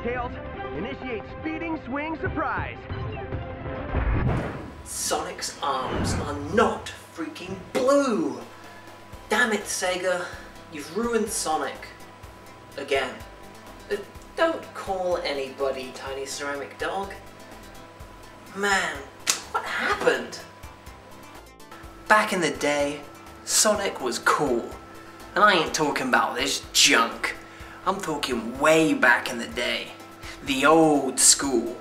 Tails. Initiate speeding swing surprise. Sonic's arms are not freaking blue! Damn it, Sega. You've ruined Sonic. Again. Don't call anybody Tiny Ceramic Dog. Man, what happened? Back in the day, Sonic was cool. And I ain't talking about this junk. I'm talking way back in the day. The old school.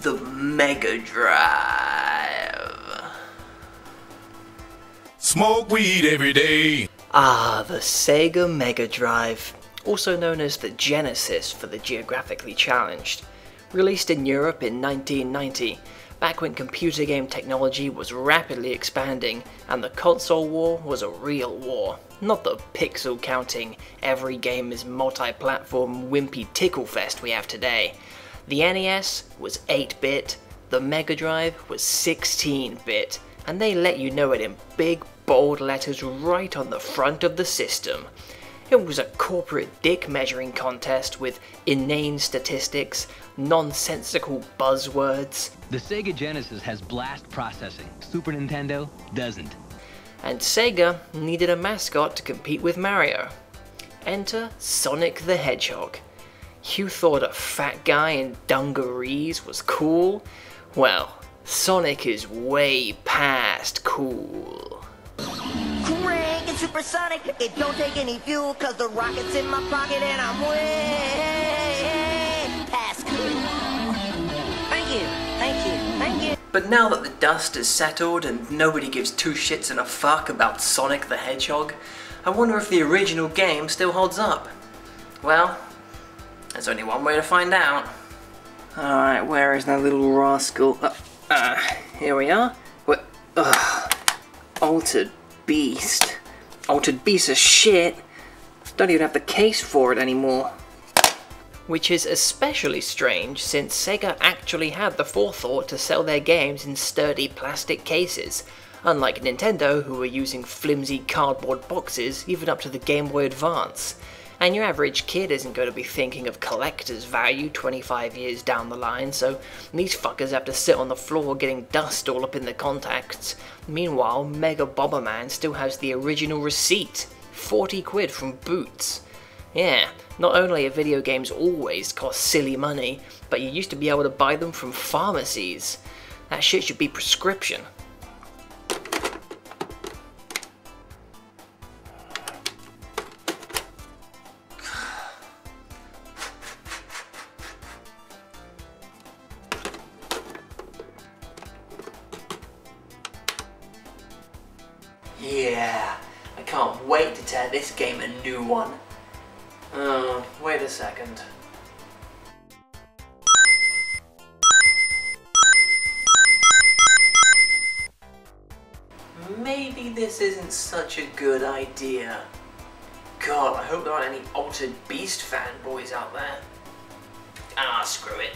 The Mega Drive. Smoke weed every day. Ah, the Sega Mega Drive, also known as the Genesis for the geographically challenged. Released in Europe in 1990, back when computer game technology was rapidly expanding and the console war was a real war, not the pixel counting, every game is multi-platform wimpy tickle fest we have today. The NES was 8-bit, the Mega Drive was 16-bit, and they let you know it in big bold letters right on the front of the system. It was a corporate dick measuring contest with inane statistics, nonsensical buzzwords. The Sega Genesis has blast processing, Super Nintendo doesn't. And Sega needed a mascot to compete with Mario. Enter Sonic the Hedgehog. You thought a fat guy in dungarees was cool? Well, Sonic is way past cool. Crank and supersonic, it don't take any fuel, cause the rocket's in my pocket and I'm way past cool. Thank you, thank you, thank you. But now that the dust has settled and nobody gives two shits and a fuck about Sonic the Hedgehog, I wonder if the original game still holds up. Well, there's only one way to find out. Alright, where is that little rascal? Here we are. Altered Beast. Altered Beast of shit. Don't even have the case for it anymore. Which is especially strange since Sega actually had the forethought to sell their games in sturdy plastic cases, unlike Nintendo who were using flimsy cardboard boxes even up to the Game Boy Advance. And your average kid isn't going to be thinking of collector's value 25 years down the line, so these fuckers have to sit on the floor getting dust all up in their contacts. Meanwhile, Mega Bomberman still has the original receipt, 40 quid from Boots. Yeah, not only have video games always cost silly money, but you used to be able to buy them from pharmacies. That shit should be prescription. Yeah, I can't wait to tear this game a new one. Wait a second. Maybe this isn't such a good idea. God, I hope there aren't any Altered Beast fanboys out there. Ah, screw it.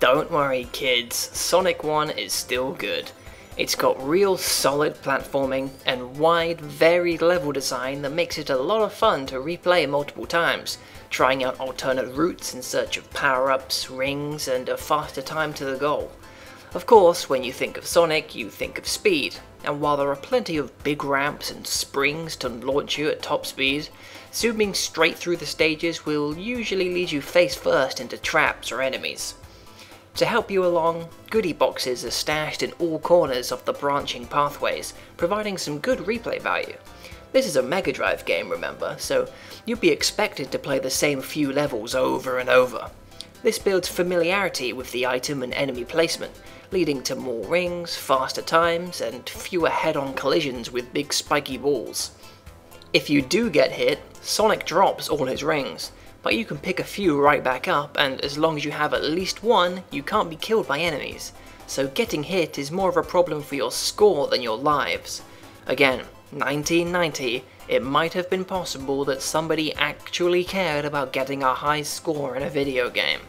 Don't worry kids, Sonic 1 is still good. It's got real solid platforming and wide, varied level design that makes it a lot of fun to replay multiple times, trying out alternate routes in search of power-ups, rings, and a faster time to the goal. Of course, when you think of Sonic, you think of speed, and while there are plenty of big ramps and springs to launch you at top speed, zooming straight through the stages will usually lead you face first into traps or enemies. To help you along, goodie boxes are stashed in all corners of the branching pathways, providing some good replay value. This is a Mega Drive game, remember, so you'd be expected to play the same few levels over and over. This builds familiarity with the item and enemy placement, leading to more rings, faster times, and fewer head-on collisions with big spiky balls. If you do get hit, Sonic drops all his rings, but you can pick a few right back up, and as long as you have at least one, you can't be killed by enemies. So getting hit is more of a problem for your score than your lives. Again, 1990, it might have been possible that somebody actually cared about getting a high score in a video game.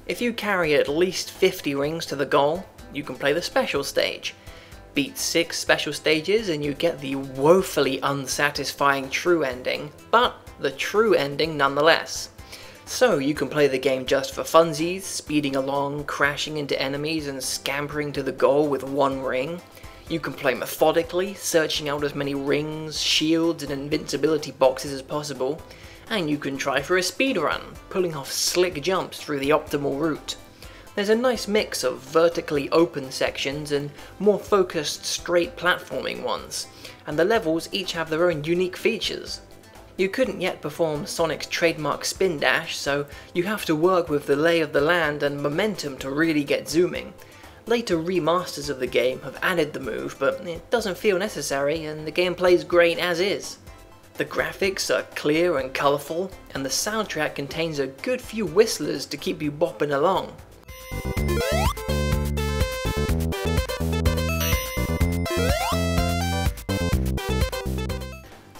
If you carry at least 50 rings to the goal, you can play the special stage. Beat 6 special stages and you get the woefully unsatisfying true ending, but the true ending nonetheless. So you can play the game just for funsies, speeding along, crashing into enemies and scampering to the goal with one ring. You can play methodically, searching out as many rings, shields and invincibility boxes as possible. And you can try for a speedrun, pulling off slick jumps through the optimal route. There's a nice mix of vertically open sections and more focused straight platforming ones, and the levels each have their own unique features. You couldn't yet perform Sonic's trademark spin dash, so you have to work with the lay of the land and momentum to really get zooming. Later remasters of the game have added the move, but it doesn't feel necessary and the game plays great as is. The graphics are clear and colourful, and the soundtrack contains a good few whistlers to keep you bopping along.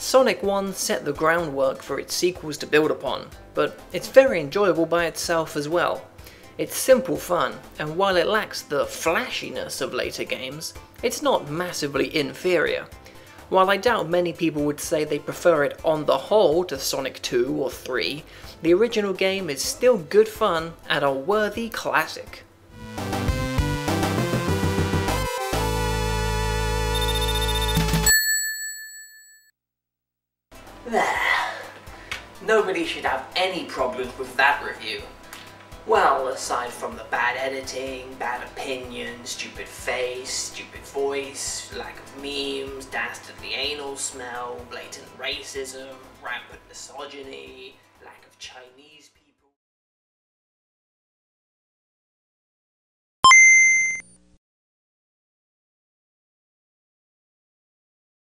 Sonic 1 set the groundwork for its sequels to build upon, but it's very enjoyable by itself as well. It's simple fun, and while it lacks the flashiness of later games, it's not massively inferior. While I doubt many people would say they prefer it on the whole to Sonic 2 or 3, the original game is still good fun and a worthy classic. There. Nobody should have any problems with that review. Well, aside from the bad editing, bad opinion, stupid face, stupid voice, lack of memes, dastardly anal smell, blatant racism, rampant misogyny, lack of Chinese